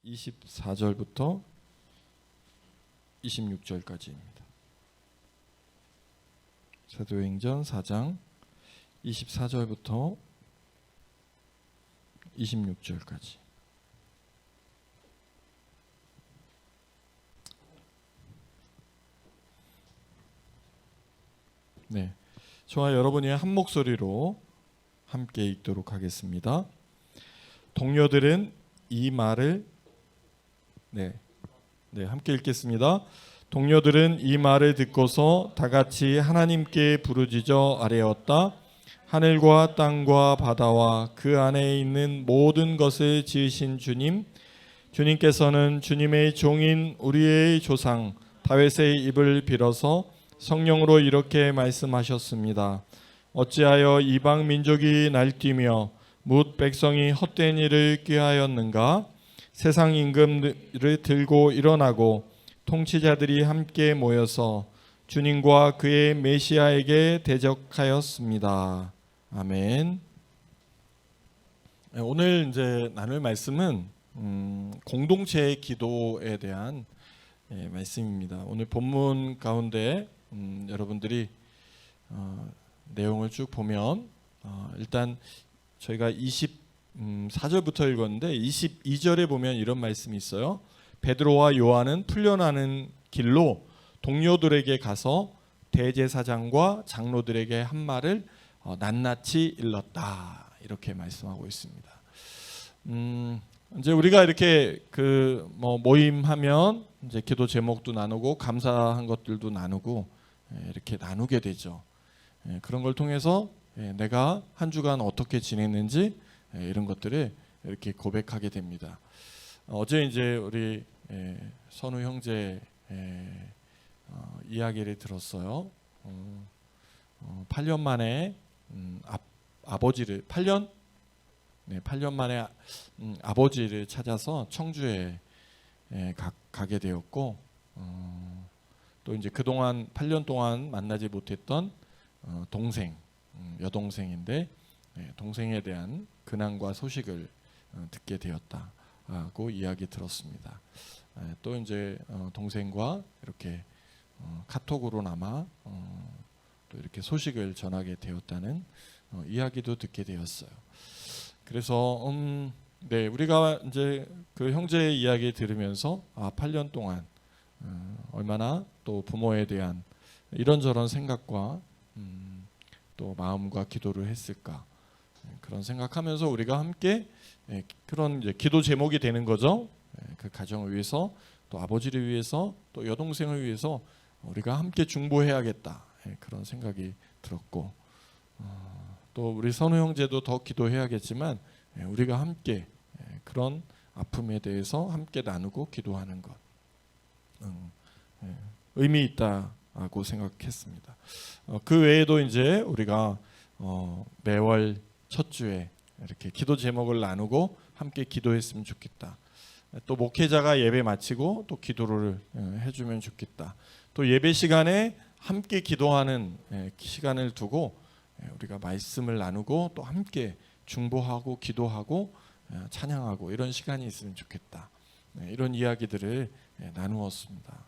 24절부터 26절까지입니다. 사도행전 4장 24절부터 26절까지. 네, 저와 여러분이 한 목소리로 함께 읽도록 하겠습니다. 동료들은 이 말을 함께 읽겠습니다. 동료들은 이 말을 듣고서 다 같이 하나님께 부르짖어 아뢰었다. 하늘과 땅과 바다와 그 안에 있는 모든 것을 지으신 주님, 주님께서는 주님의 종인 우리의 조상 다윗의 입을 빌어서 성령으로 이렇게 말씀하셨습니다. 어찌하여 이방 민족이 날뛰며 뭇 백성이 헛된 일을 꾀하였는가? 세상 임금들을 들고 일어나고 통치자들이 함께 모여서 주님과 그의 메시아에게 대적하였습니다. 아멘. 오늘 이제 나눌 말씀은 공동체의 기도에 대한 말씀입니다. 오늘 본문 가운데 여러분들이 내용을 쭉 보면 일단 저희가 24절부터 읽었는데 22절에 보면 이런 말씀이 있어요. 베드로와 요한은 풀려나는 길로 동료들에게 가서 대제사장과 장로들에게 한 말을 낱낱이 일렀다. 이렇게 말씀하고 있습니다. 이제 우리가 이렇게 모임하면 이제 기도 제목도 나누고 감사한 것들도 나누고 이렇게 나누게 되죠. 그런 걸 통해서 내가 한 주간 어떻게 지냈는지 이런 것들을 이렇게 고백하게 됩니다. 어제 이제 우리 선우 형제 이야기를 들었어요. 8년 만에 아버지를 8년 만에 아버지를 찾아서 청주에 가게 되었고 또 이제 그동안 8년 동안 만나지 못했던 동생, 여동생인데 동생에 대한 근황과 소식을 듣게 되었다고 이야기 들었습니다. 또 이제 동생과 이렇게 카톡으로나마 또 이렇게 소식을 전하게 되었다는 이야기도 듣게 되었어요. 그래서 우리가 이제 그 형제의 이야기 들으면서 8년 동안 얼마나 또 부모에 대한 이런저런 생각과 또 마음과 기도를 했을까, 그런 생각하면서 우리가 함께 그런 이제 기도 제목이 되는 거죠. 그 가정을 위해서, 또 아버지를 위해서, 또 여동생을 위해서 우리가 함께 중보해야겠다, 그런 생각이 들었고, 또 우리 선우 형제도 더 기도해야겠지만 우리가 함께 그런 아픔에 대해서 함께 나누고 기도하는 것 의미 있다고 생각했습니다. 그 외에도 이제 우리가 매월 첫 주에 이렇게 기도 제목을 나누고 함께 기도했으면 좋겠다. 또 목회자가 예배 마치고 또 기도를 해주면 좋겠다. 또 예배 시간에 함께 기도하는 시간을 두고 우리가 말씀을 나누고 또 함께 중보하고 기도하고 찬양하고 이런 시간이 있으면 좋겠다. 이런 이야기들을 나누었습니다.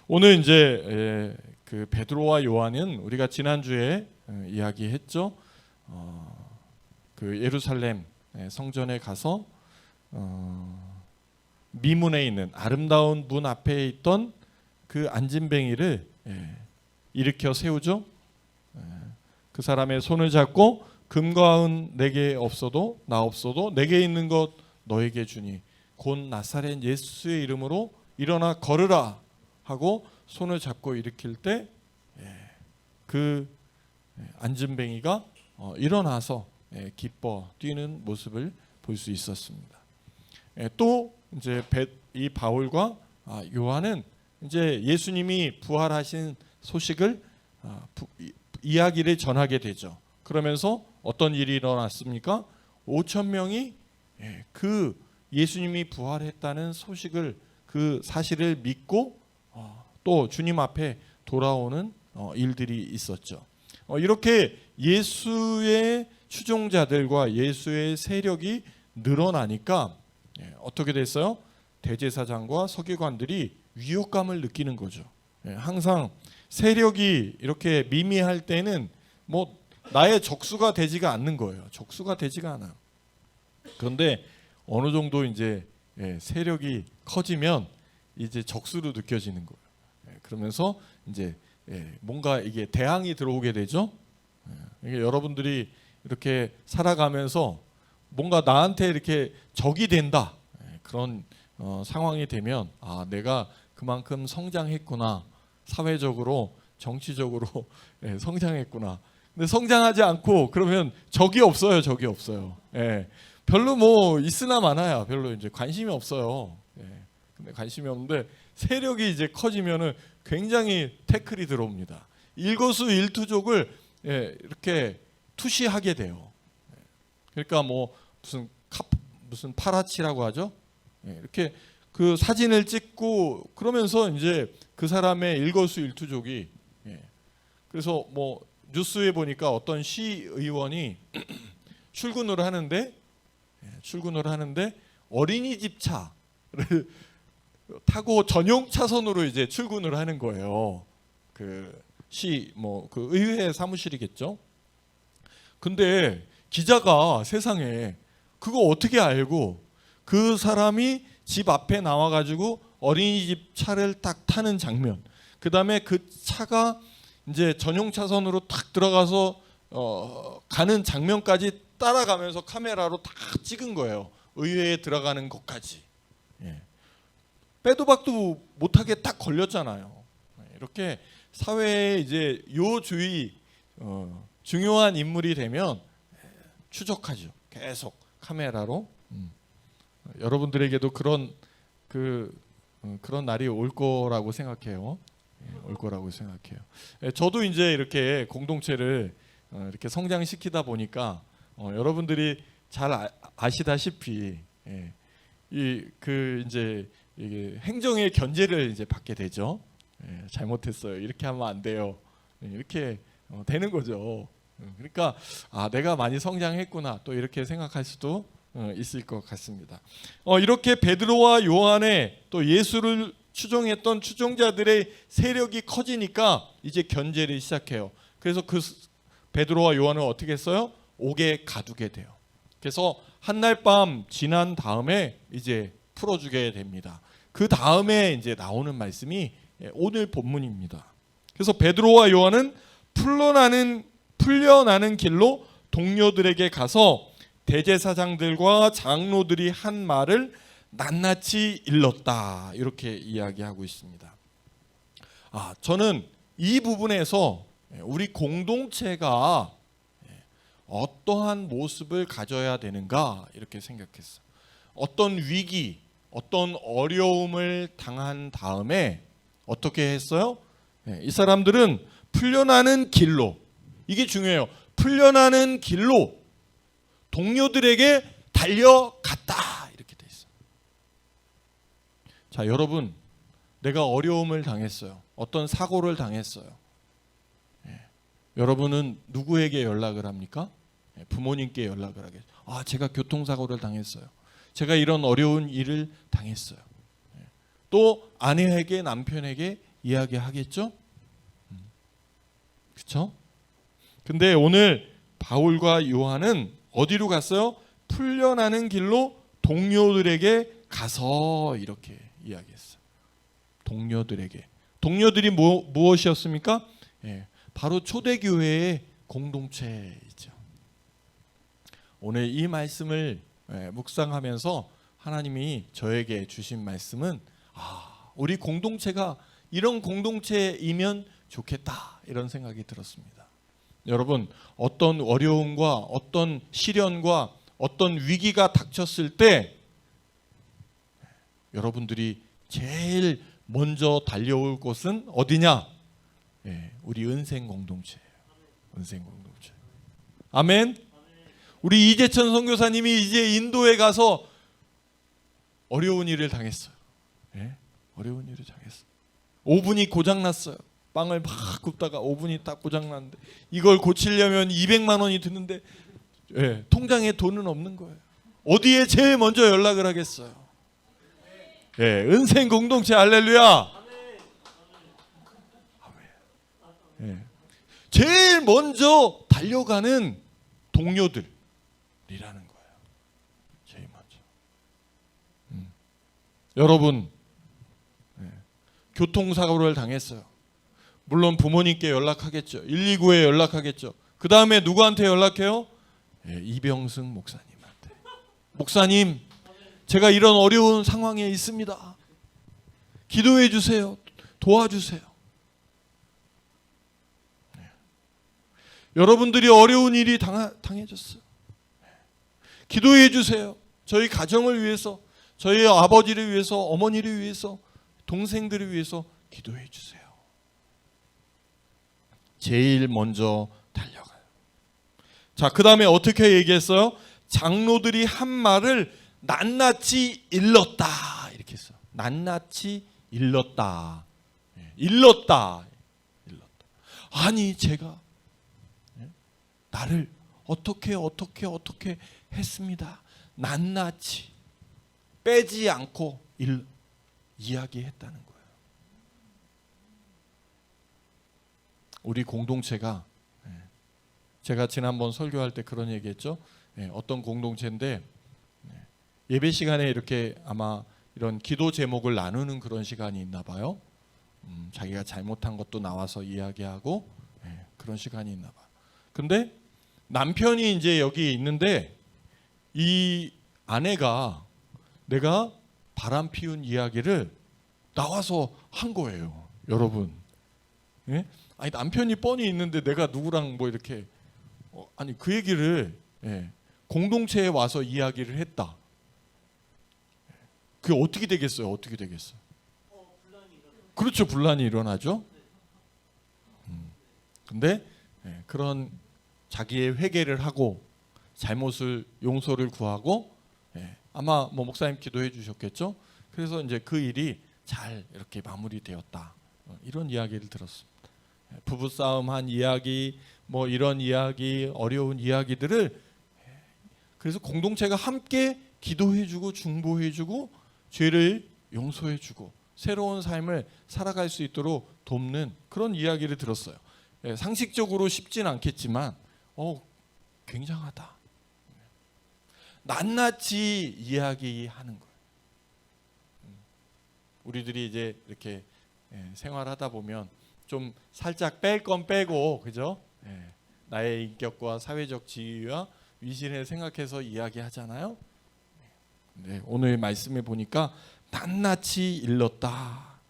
오늘 이제 그 베드로와 요한은 우리가 지난주에 이야기했죠. 그 예루살렘 성전에 가서 미문에 있는 아름다운 문 앞에 있던 그 안진뱅이를 일으켜 세우죠. 그 사람의 손을 잡고 금과 은 내게 없어도 나 없어도 내게 있는 것 너에게 주니 곧 나사렛 예수의 이름으로 일어나 걸으라 하고 손을 잡고 일으킬 때 그 안진뱅이가 일어나서 기뻐 뛰는 모습을 볼 수 있었습니다. 또 이제 이 바울과 요한은 이제 예수님이 부활하신 소식을 이야기를 전하게 되죠. 그러면서 어떤 일이 일어났습니까? 5,000명이 그 예수님이 부활했다는 소식을, 그 사실을 믿고 또 주님 앞에 돌아오는 일들이 있었죠. 이렇게 예수의 추종자들과 예수의 세력이 늘어나니까 어떻게 됐어요? 대제사장과 서기관들이 위협감을 느끼는 거죠. 항상 세력이 이렇게 미미할 때는 뭐 나의 적수가 되지가 않는 거예요. 적수가 되지가 않아요. 그런데 어느 정도 이제 세력이 커지면 이제 적수로 느껴지는 거예요. 그러면서 이제 뭔가 이게 대항이 들어오게 되죠. 이게 여러분들이 이렇게 살아가면서 뭔가 나한테 이렇게 적이 된다, 그런 상황이 되면 아, 내가 그만큼 성장했구나, 사회적으로 정치적으로 성장했구나. 근데 성장하지 않고 그러면 적이 없어요. 적이 없어요. 별로 뭐 있으나 마나야 별로 이제 관심이 없어요. 근데 관심이 없는데 세력이 이제 커지면은 굉장히 태클이 들어옵니다. 일거수일투족을 이렇게 투시하게 돼요. 그러니까 뭐 무슨 파라치라고 하죠. 이렇게 그 사진을 찍고 그러면서 이제 그 사람의 일거수일투족이, 그래서 뭐 뉴스에 보니까 어떤 시의원이 출근을 하는데 어린이집 차를 타고 전용 차선으로 이제 출근을 하는 거예요. 그 의회 사무실이겠죠. 근데 기자가 세상에 그거 어떻게 알고 그 사람이 집 앞에 나와가지고 어린이집 차를 딱 타는 장면, 그 다음에 그 차가 이제 전용 차선으로 탁 들어가서 가는 장면까지 따라가면서 카메라로 다 찍은 거예요. 의회에 들어가는 것까지. 빼도 박도 못하게 딱 걸렸잖아요. 이렇게 사회에 이제 요주의 중요한 인물이 되면 추적하죠. 계속 카메라로. 여러분들에게도 그런 날이 올 거라고 생각해요. 올 거라고 생각해요. 저도 이제 이렇게 공동체를 이렇게 성장시키다 보니까 여러분들이 잘 아시다시피 이제 이게 행정의 견제를 이제 받게 되죠. 잘못했어요. 이렇게 하면 안 돼요. 이렇게 되는 거죠. 그러니까 아, 내가 많이 성장했구나, 또 이렇게 생각할 수도 있을 것 같습니다. 이렇게 베드로와 요한의 또 예수를 추종했던 추종자들의 세력이 커지니까 이제 견제를 시작해요. 그래서 그 베드로와 요한은 어떻게 했어요? 옥에 가두게 돼요. 그래서 한날 밤 지난 다음에 이제 풀어주게 됩니다. 그 다음에 이제 나오는 말씀이 오늘 본문입니다. 그래서 베드로와 요한은 풀려나는 길로 동료들에게 가서 대제사장들과 장로들이 한 말을 낱낱이 일렀다, 이렇게 이야기하고 있습니다. 저는 이 부분에서 우리 공동체가 어떠한 모습을 가져야 되는가 이렇게 생각했어요. 어떤 위기, 어떤 어려움을 당한 다음에 어떻게 했어요? 이 사람들은 풀려나는 길로, 이게 중요해요. 풀려나는 길로 동료들에게 달려갔다, 이렇게 돼 있어요. 자, 여러분, 내가 어려움을 당했어요. 어떤 사고를 당했어요. 여러분은 누구에게 연락을 합니까? 부모님께 연락을 하겠죠. 제가 교통사고를 당했어요. 제가 이런 어려운 일을 당했어요. 또 아내에게, 남편에게 이야기하겠죠? 그렇죠? 근데 오늘 바울과 요한은 어디로 갔어요? 풀려나는 길로 동료들에게 가서 이렇게 이야기했어요. 동료들이 무엇이었습니까? 바로 초대교회의 공동체이죠. 오늘 이 말씀을 묵상하면서 하나님이 저에게 주신 말씀은 우리 공동체가 이런 공동체이면 좋겠다, 이런 생각이 들었습니다. 여러분, 어떤 어려움과 어떤 시련과 어떤 위기가 닥쳤을 때 여러분들이 제일 먼저 달려올 곳은 어디냐? 우리 은생 공동체예요. 은생 공동체. 아멘. 우리 이재천 선교사님이 이제 인도에 가서 어려운 일을 당했어요. 어려운 일을 당했어요. 오븐이 고장났어요. 빵을 막 굽다가 오븐이 딱 고장났는데 이걸 고치려면 200만 원이 드는데 통장에 돈은 없는 거예요. 어디에 제일 먼저 연락을 하겠어요? 예, 은생 공동체 할렐루야. 예, 제일 먼저 달려가는 동료들이라는 거예요. 제일 먼저. 여러분, 예, 교통사고를 당했어요. 물론 부모님께 연락하겠죠. 119에 연락하겠죠. 그 다음에 누구한테 연락해요? 예, 이병승 목사님한테. 목사님, 제가 이런 어려운 상황에 있습니다. 기도해 주세요. 도와주세요. 네. 여러분들이 어려운 일이 당해졌어요. 기도해 주세요. 저희 가정을 위해서, 저희 아버지를 위해서, 어머니를 위해서, 동생들을 위해서 기도해 주세요. 제일 먼저 달려가요. 자, 그 다음에 어떻게 얘기했어요? 장로들이 한 말을 낱낱이 일렀다 이렇게 했어요. 낱낱이 일렀다. 일렀다. 아니 제가 나를 어떻게 했습니다. 낱낱이 빼지 않고 이야기했다는 거예요. 우리 공동체가, 제가 지난번 설교할 때 그런 얘기했죠. 어떤 공동체인데 예배 시간에 이렇게 아마 이런 기도 제목을 나누는 그런 시간이 있나 봐요. 자기가 잘못한 것도 나와서 이야기하고 그런 시간이 있나 봐요. 근데 남편이 이제 여기 있는데 이 아내가 내가 바람 피운 이야기를 나와서 한 거예요. 여러분. 예? 아니 남편이 뻔히 있는데 내가 누구랑 뭐 이렇게 아니 그 얘기를 공동체에 와서 이야기를 했다. 그게 어떻게 되겠어요? 어떻게 되겠어요? 그렇죠. 분란이 일어나죠. 근데 그런 자기의 회개를 하고 잘못을 용서를 구하고 아마 뭐 목사님 기도해 주셨겠죠. 그래서 이제 그 일이 잘 이렇게 마무리되었다. 이런 이야기를 들었습니다. 부부싸움 한 이야기, 뭐 이런 이야기, 어려운 이야기들을 그래서 공동체가 함께 기도해주고 중보해주고 죄를 용서해주고 새로운 삶을 살아갈 수 있도록 돕는 그런 이야기를 들었어요. 상식적으로 쉽진 않겠지만 굉장하다. 낱낱이 이야기하는 거예요. 우리들이 이제 이렇게 생활하다 보면 좀 살짝 뺄 건 빼고, 그죠? 나의 인격과 사회적 지위와 위신을 생각해서 이야기하잖아요. 네, 오늘 말씀에 보니까 낱낱이 일렀다.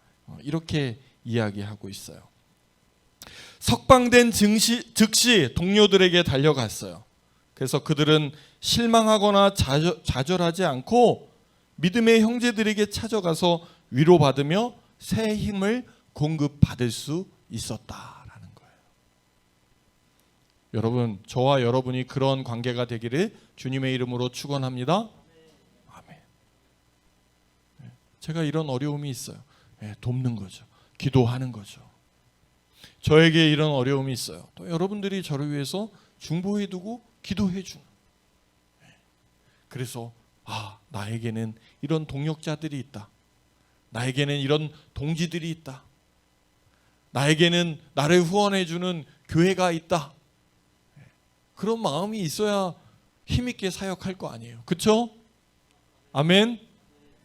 이렇게 이야기하고 있어요. 석방된 즉시 동료들에게 달려갔어요. 그래서 그들은 실망하거나 좌절하지 않고 믿음의 형제들에게 찾아가서 위로받으며 새 힘을 공급받을 수 있었다라는 거예요. 여러분, 저와 여러분이 그런 관계가 되기를 주님의 이름으로 축원합니다. 아멘. 제가 이런 어려움이 있어요. 돕는 거죠. 기도하는 거죠. 저에게 이런 어려움이 있어요. 또 여러분들이 저를 위해서 중보해두고 기도해주는. 그래서 나에게는 이런 동역자들이 있다. 나에게는 이런 동지들이 있다. 나에게는 나를 후원해주는 교회가 있다. 그런 마음이 있어야 힘있게 사역할 거 아니에요. 그렇죠? 아멘.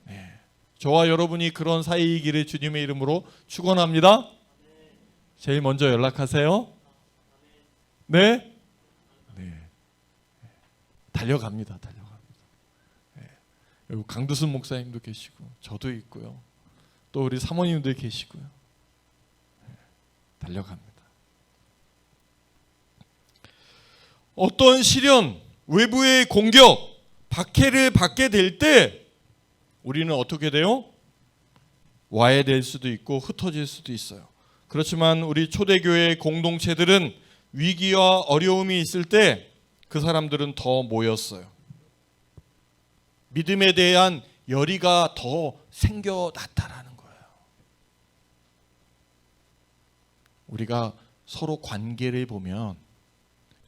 네. 저와 여러분이 그런 사이이기를 주님의 이름으로 축원합니다. 제일 먼저 연락하세요. 네? 네. 달려갑니다. 네. 여기 강두순 목사님도 계시고 저도 있고요. 또 우리 사모님들 계시고요. 네. 달려갑니다. 어떤 시련, 외부의 공격, 박해를 받게 될 때 우리는 어떻게 돼요? 와해될 수도 있고 흩어질 수도 있어요. 그렇지만 우리 초대교회 공동체들은 위기와 어려움이 있을 때 그 사람들은 더 모였어요. 믿음에 대한 열의가 더 생겨났다라는 거예요. 우리가 서로 관계를 보면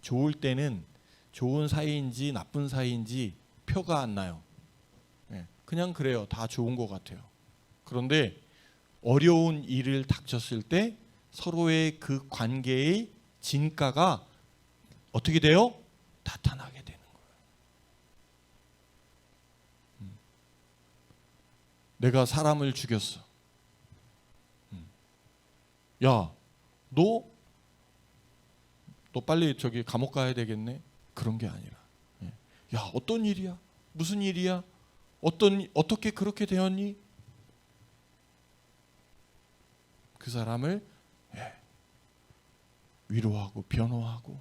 좋을 때는 좋은 사이인지 나쁜 사이인지 표가 안 나요. 그냥 그래요. 다 좋은 것 같아요. 그런데 어려운 일을 닥쳤을 때 서로의 그 관계의 진가가 어떻게 돼요? 나타나게 되는 거예요. 내가 사람을 죽였어. 야, 너 빨리 저기 감옥 가야 되겠네. 그런 게 아니라, 야, 어떤 일이야? 무슨 일이야? 어떻게 그렇게 되었니? 그 사람을 위로하고 변호하고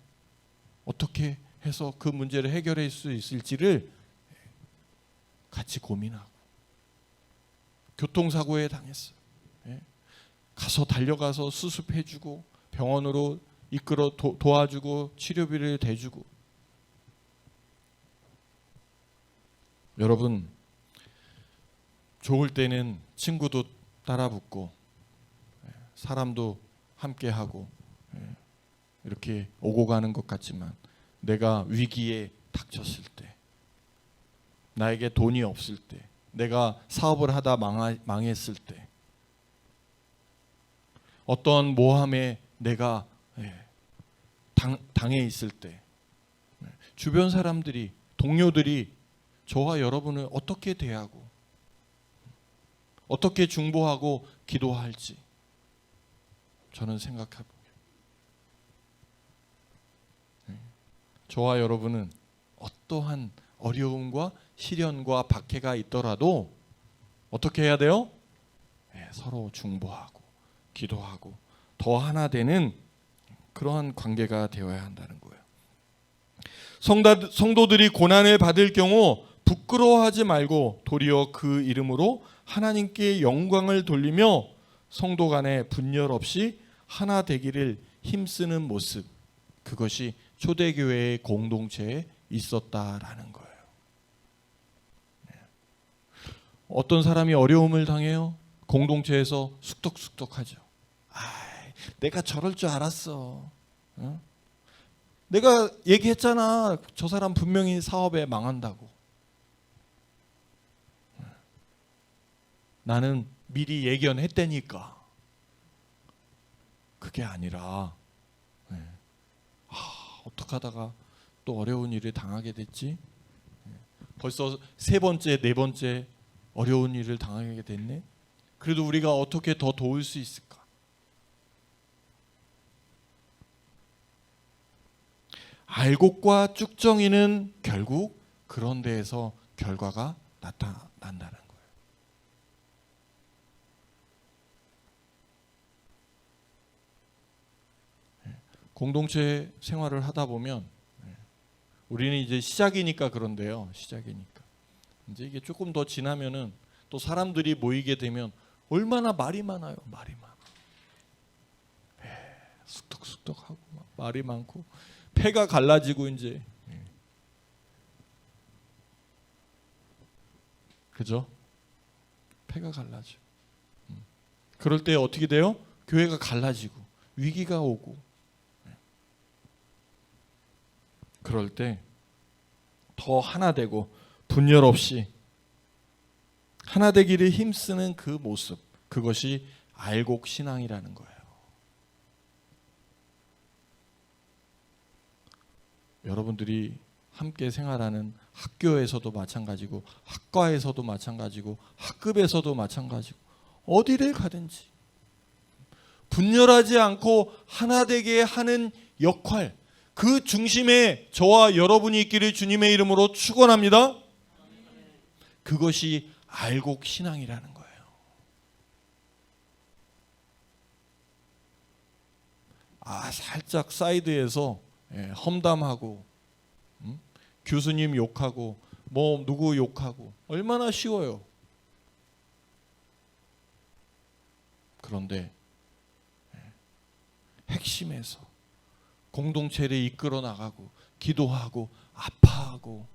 어떻게 해서 그 문제를 해결할 수 있을지를 같이 고민하고, 교통사고에 당했어. 가서 달려가서 수습해주고 병원으로 이끌어 도와주고 치료비를 대주고. 여러분, 좋을 때는 친구도 따라 붙고 사람도 함께하고 이렇게 오고 가는 것 같지만, 내가 위기에 닥쳤을 때, 나에게 돈이 없을 때, 내가 사업을 하다 망했을 때, 어떤 모함에 내가 당해 있을 때, 주변 사람들이, 동료들이 저와 여러분을 어떻게 대하고 어떻게 중보하고 기도할지 저는 생각해보게요. 저와 여러분은 어떠한 어려움과 시련과 박해가 있더라도 어떻게 해야 돼요? 서로 중보하고 기도하고 더 하나 되는 그러한 관계가 되어야 한다는 거예요. 성도들이 고난을 받을 경우 부끄러워하지 말고 도리어 그 이름으로 하나님께 영광을 돌리며 성도 간에 분열 없이 하나 되기를 힘쓰는 모습, 그것이 초대교회의 공동체에 있었다라는 거예요. 어떤 사람이 어려움을 당해요? 공동체에서 쑥덕쑥덕하죠. 내가 저럴 줄 알았어. 내가 얘기했잖아. 저 사람 분명히 사업에 망한다고. 나는 미리 예견했다니까. 그게 아니라 어떡하다가 또 어려운 일을 당하게 됐지? 벌써 3번째, 4번째 어려운 일을 당하게 됐네. 그래도 우리가 어떻게 더 도울 수 있을까? 알곡과 쭉정이는 결국 그런 데에서 결과가 나타난다는 거예요. 공동체 생활을 하다 보면 우리는 이제 시작이니까 그런데요. 시작이니까. 이제 이게 조금 더 지나면은 또 사람들이 모이게 되면 얼마나 말이 많아요. 말이 많아. 쑥덕쑥덕하고 말이 많고 폐가 갈라지고 이제. 그죠? 폐가 갈라져. 그럴 때 어떻게 돼요? 교회가 갈라지고 위기가 오고. 그럴 때 더 하나 되고 분열 없이 하나 되기를 힘쓰는 그 모습, 그것이 알곡 신앙이라는 거예요. 여러분들이 함께 생활하는 학교에서도 마찬가지고 학과에서도 마찬가지고 학급에서도 마찬가지고 어디를 가든지 분열하지 않고 하나 되게 하는 역할, 그 중심에 저와 여러분이 있기를 주님의 이름으로 축원합니다. 그것이 알곡 신앙이라는 거예요. 살짝 사이드에서 험담하고 교수님 욕하고 뭐 누구 욕하고 얼마나 쉬워요. 그런데 핵심에서 공동체를 이끌어 나가고 기도하고 아파하고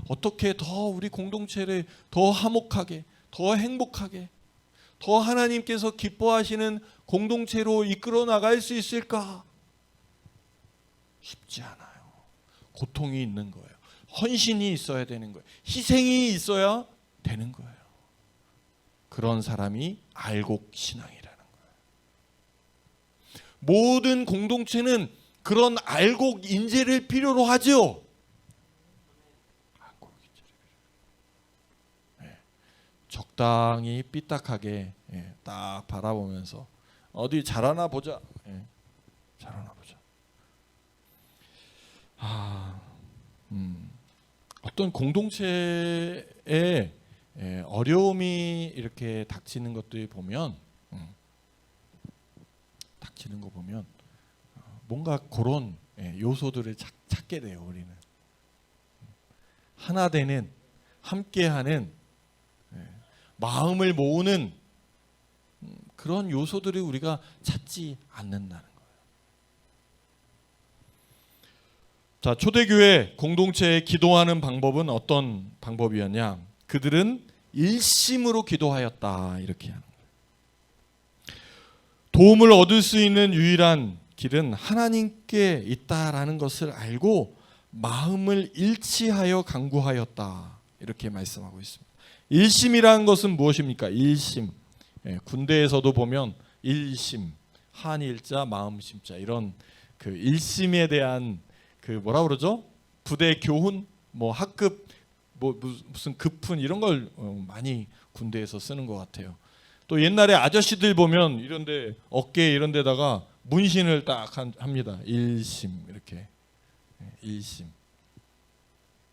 어떻게 더 우리 공동체를 더 화목하게, 더 행복하게, 더 하나님께서 기뻐하시는 공동체로 이끌어 나갈 수 있을까? 쉽지 않아요. 고통이 있는 거예요. 헌신이 있어야 되는 거예요. 희생이 있어야 되는 거예요. 그런 사람이 알곡 신앙이라는 거예요. 모든 공동체는 그런 알곡 인재를 필요로 하죠. 적당히 삐딱하게 딱 바라보면서 어디 잘하나 보자. 잘하나 보자. 어떤 공동체에 어려움이 이렇게 닥치는 것들이 보면 닥치는 거 보면 뭔가 그런 요소들을 찾게 돼요. 우리는 하나 되는, 함께하는, 마음을 모으는 그런 요소들을 우리가 찾지 않는다는 거예요. 자, 초대교회 공동체에 기도하는 방법은 어떤 방법이었냐? 그들은 일심으로 기도하였다, 이렇게 하는 거예요. 도움을 얻을 수 있는 유일한 길은 하나님께 있다라는 것을 알고 마음을 일치하여 간구하였다, 이렇게 말씀하고 있습니다. 일심이라는 것은 무엇입니까? 일심. 군대에서도 보면 일심, 한일자, 마음심자, 이런 그 일심에 대한 그 뭐라 그러죠? 부대 교훈, 뭐 학급, 뭐 무슨 급훈 이런 걸 많이 군대에서 쓰는 것 같아요. 또 옛날에 아저씨들 보면 이런데 어깨 이런 데다가 문신을 딱 합니다. 일심, 이렇게. 일심.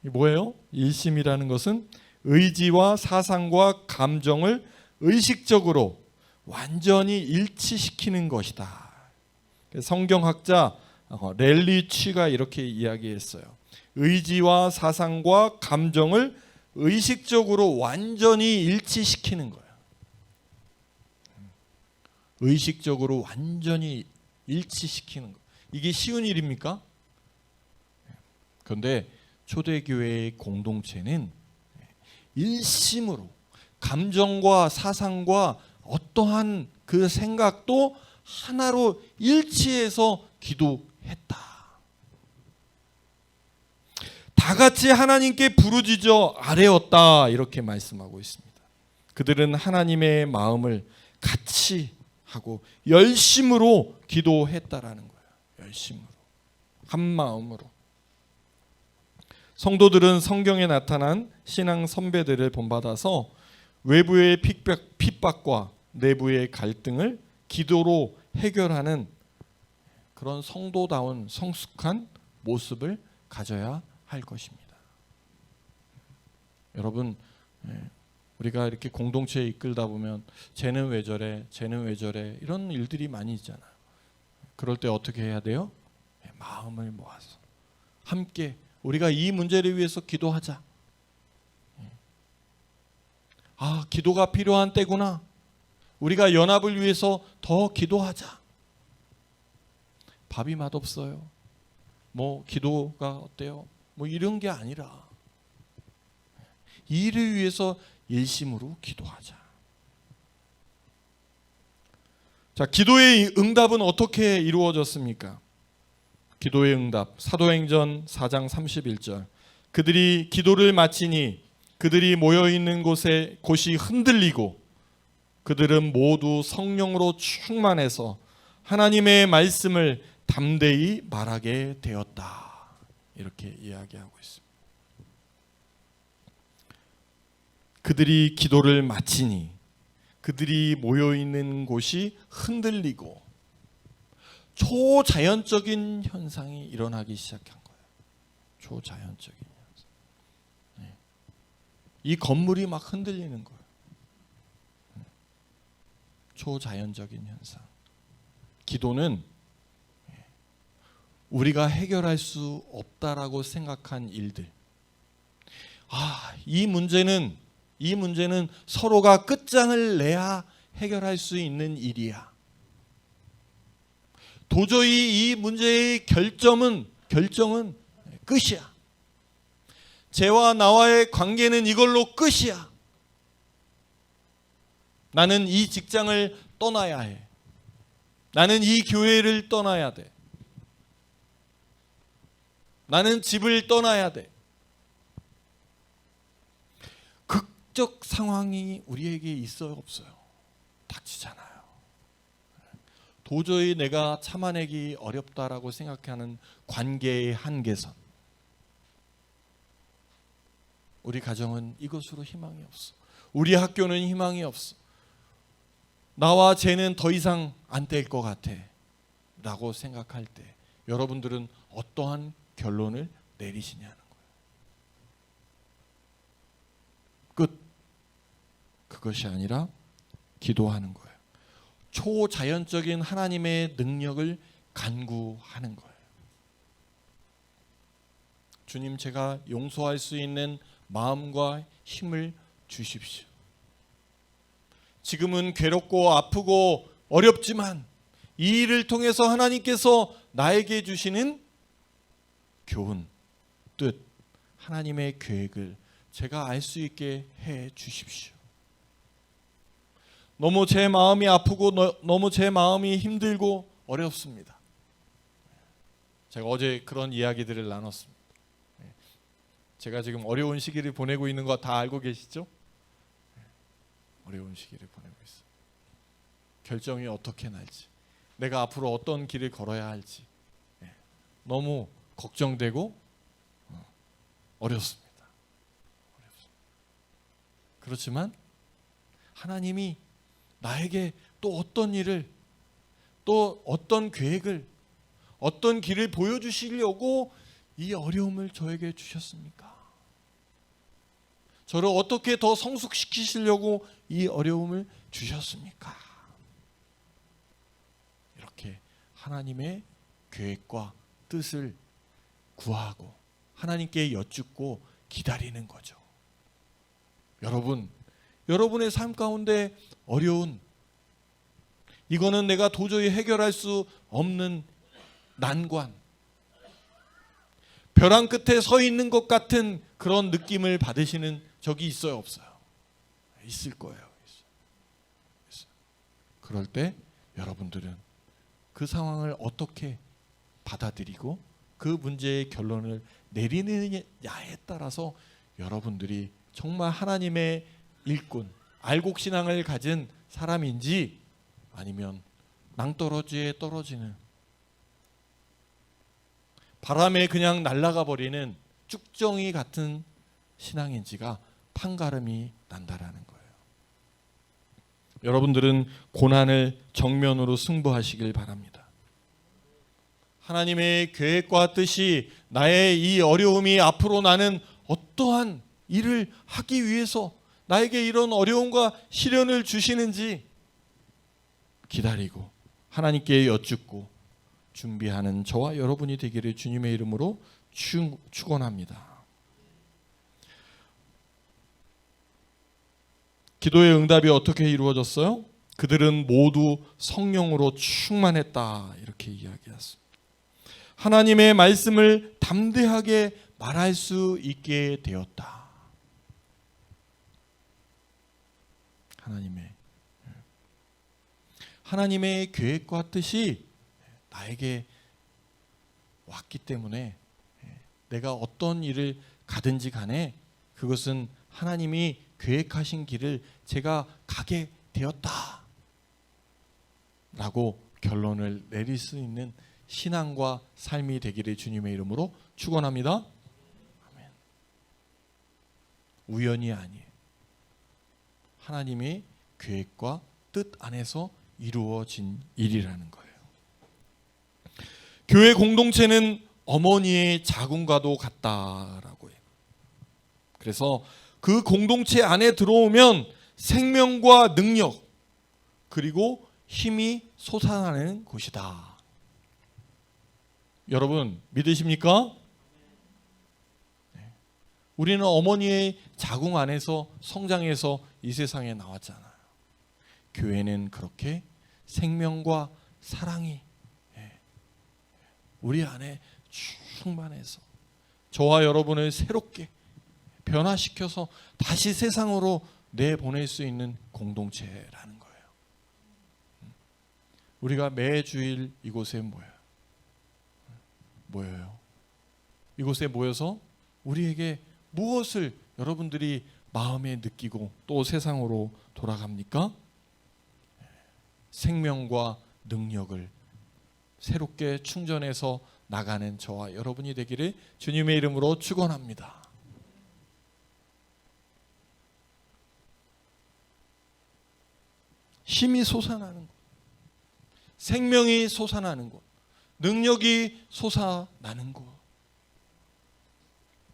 이게 뭐예요? 일심이라는 것은 의지와 사상과 감정을 의식적으로 완전히 일치시키는 것이다. 성경학자 랠리 취가 이렇게 이야기했어요. 의지와 사상과 감정을 의식적으로 완전히 일치시키는 거예요. 의식적으로 완전히 일치시키는 거. 이게 쉬운 일입니까? 그런데 초대교회의 공동체는 일심으로 감정과 사상과 어떠한 그 생각도 하나로 일치해서 기도했다. 다 같이 하나님께 부르짖어 아뢰었다, 이렇게 말씀하고 있습니다. 그들은 하나님의 마음을 같이 하고 열심으로 기도했다라는 거예요. 열심으로, 한 마음으로. 성도들은 성경에 나타난 신앙 선배들을 본받아서 외부의 핍박과 내부의 갈등을 기도로 해결하는 그런 성도다운 성숙한 모습을 가져야 할 것입니다. 여러분, 우리가 이렇게 공동체에 이끌다 보면 쟤는 왜 저래, 쟤는 왜 저래, 이런 일들이 많이 있잖아요. 그럴 때 어떻게 해야 돼요? 마음을 모아서 함께 우리가 이 문제를 위해서 기도하자. 아, 기도가 필요한 때구나. 우리가 연합을 위해서 더 기도하자. 밥이 맛없어요. 뭐 기도가 어때요? 뭐 이런 게 아니라 이 일을 위해서 일심으로 기도하자. 자, 기도의 응답은 어떻게 이루어졌습니까? 기도의 응답, 사도행전 4장 31절. 그들이 기도를 마치니 그들이 모여있는 곳이 흔들리고 그들은 모두 성령으로 충만해서 하나님의 말씀을 담대히 말하게 되었다. 이렇게 이야기하고 있습니다. 그들이 기도를 마치니 그들이 모여있는 곳이 흔들리고 초자연적인 현상이 일어나기 시작한 거예요. 초자연적인 현상. 이 건물이 막 흔들리는 거예요. 초자연적인 현상. 기도는 우리가 해결할 수 없다라고 생각한 일들. 이 문제는 서로가 끝장을 내야 해결할 수 있는 일이야. 도저히 이 문제의 결정은 끝이야. 쟤와 나와의 관계는 이걸로 끝이야. 나는 이 직장을 떠나야 해. 나는 이 교회를 떠나야 돼. 나는 집을 떠나야 돼. 극적 상황이 우리에게 있어요, 없어요? 닥치잖아요. 도저히 내가 참아내기 어렵다라고 생각하는 관계의 한계선. 우리 가정은 이것으로 희망이 없어. 우리 학교는 희망이 없어. 나와 쟤는 더 이상 안 될 것 같아 라고 생각할 때 여러분들은 어떠한 결론을 내리시냐는 거예요. 끝. 그것이 아니라 기도하는 거예요. 초자연적인 하나님의 능력을 간구하는 거예요. 주님, 제가 용서할 수 있는 마음과 힘을 주십시오. 지금은 괴롭고 아프고 어렵지만 이 일을 통해서 하나님께서 나에게 주시는 교훈, 뜻, 하나님의 계획을 제가 알 수 있게 해 주십시오. 너무 제 마음이 아프고 너무 제 마음이 힘들고 어렵습니다. 제가 어제 그런 이야기들을 나눴습니다. 제가 지금 어려운 시기를 보내고 있는 거 다 알고 계시죠? 어려운 시기를 보내고 있어요. 결정이 어떻게 날지, 내가 앞으로 어떤 길을 걸어야 할지 너무 걱정되고 어렵습니다. 그렇지만 하나님이 나에게 또 어떤 일을, 또 어떤 계획을, 어떤 길을 보여주시려고 이 어려움을 저에게 주셨습니까? 저를 어떻게 더 성숙시키시려고 이 어려움을 주셨습니까? 이렇게 하나님의 계획과 뜻을 구하고 하나님께 여쭙고 기다리는 거죠. 여러분의 삶 가운데 어려운, 이거는 내가 도저히 해결할 수 없는 난관, 벼랑 끝에 서 있는 것 같은 그런 느낌을 받으시는 적이 있어요, 없어요? 있을 거예요. 있어요. 그럴 때 여러분들은 그 상황을 어떻게 받아들이고 그 문제의 결론을 내리느냐에 따라서 여러분들이 정말 하나님의 일꾼, 알곡신앙을 가진 사람인지 아니면 낭떠러지에 떨어지는, 바람에 그냥 날아가 버리는 쭉정이 같은 신앙인지가 판가름이 난다라는 거예요. 여러분들은 고난을 정면으로 승부하시길 바랍니다. 하나님의 계획과 뜻이 나의 이 어려움이 앞으로 나는 어떠한 일을 하기 위해서 나에게 이런 어려움과 시련을 주시는지 기다리고 하나님께 여쭙고 준비하는 저와 여러분이 되기를 주님의 이름으로 축원합니다. 기도의 응답이 어떻게 이루어졌어요? 그들은 모두 성령으로 충만했다, 이렇게 이야기했습니다. 하나님의 말씀을 담대하게 말할 수 있게 되었다. 하나님의 계획과 뜻이 나에게 왔기 때문에 내가 어떤 일을 가든지 간에 그것은 하나님이 계획하신 길을 제가 가게 되었다 라고 결론을 내릴 수 있는 신앙과 삶이 되기를 주님의 이름으로 축원합니다. 아멘. 우연이 아니에요. 하나님의 계획과 뜻 안에서 이루어진 일이라는 거예요. 교회 공동체는 어머니의 자궁과도 같다라고 해요. 그래서 그 공동체 안에 들어오면 생명과 능력 그리고 힘이 솟아나는 곳이다. 여러분 믿으십니까? 네. 우리는 어머니의 자궁 안에서 성장해서 이 세상에 나왔잖아요. 교회는 그렇게 생명과 사랑이 우리 안에 충만해서 저와 여러분을 새롭게 변화시켜서 다시 세상으로 내보낼 수 있는 공동체라는 거예요. 우리가 매주일 이곳에 모여요. 이곳에 모여서 우리에게 무엇을 여러분들이 마음에 느끼고 또 세상으로 돌아갑니까? 생명과 능력을 새롭게 충전해서 나가는 저와 여러분이 되기를 주님의 이름으로 축원합니다. 힘이 솟아나는 곳, 생명이 솟아나는 곳, 능력이 솟아나는 곳.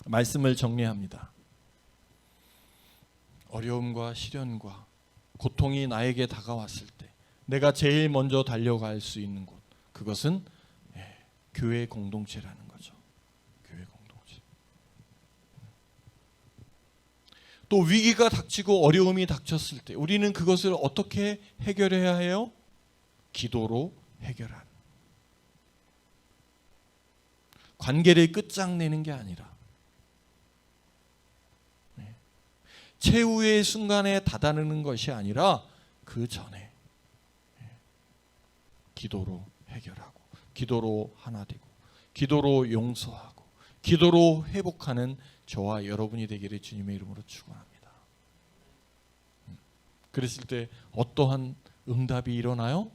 말씀을 정리합니다. 어려움과 시련과 고통이 나에게 다가왔을 때 내가 제일 먼저 달려갈 수 있는 곳, 그것은 교회 공동체라는 거죠. 교회 공동체. 또 위기가 닥치고 어려움이 닥쳤을 때 우리는 그것을 어떻게 해결해야 해요? 기도로 해결하는. 관계를 끝장내는 게 아니라 최후의 순간에 다다르는 것이 아니라 그 전에 기도로 해결하고, 기도로 하나 되고, 기도로 용서하고, 기도로 회복하는 저와 여러분이 되기를 주님의 이름으로 축원합니다. 그랬을 때 어떠한 응답이 일어나요?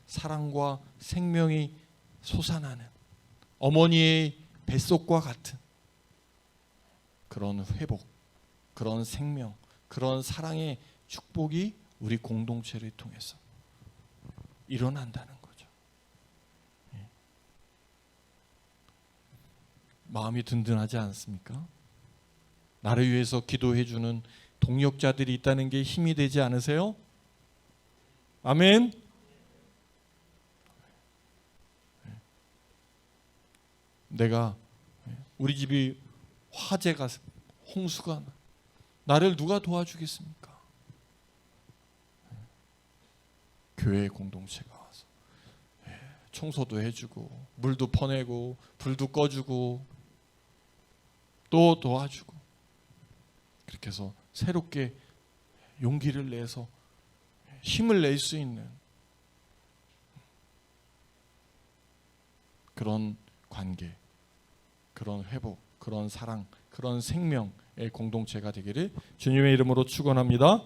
사랑과 생명이 솟아나는 어머니의 뱃속과 같은 그런 회복, 그런 생명, 그런 사랑의 축복이 우리 공동체를 통해서 일어난다는 거죠. 마음이 든든하지 않습니까? 나를 위해서 기도해 주는 동역자들이 있다는 게 힘이 되지 않으세요? 아멘. 내가 우리 집이 화재가 홍수가 나를 누가 도와주겠습니까? 교회 공동체가 와서 청소도 해주고 물도 퍼내고 불도 꺼주고 또 도와주고 그렇게 해서 새롭게 용기를 내서 힘을 낼 수 있는 그런 관계, 그런 회복, 그런 사랑, 그런 생명의 공동체가 되기를 주님의 이름으로 축원합니다.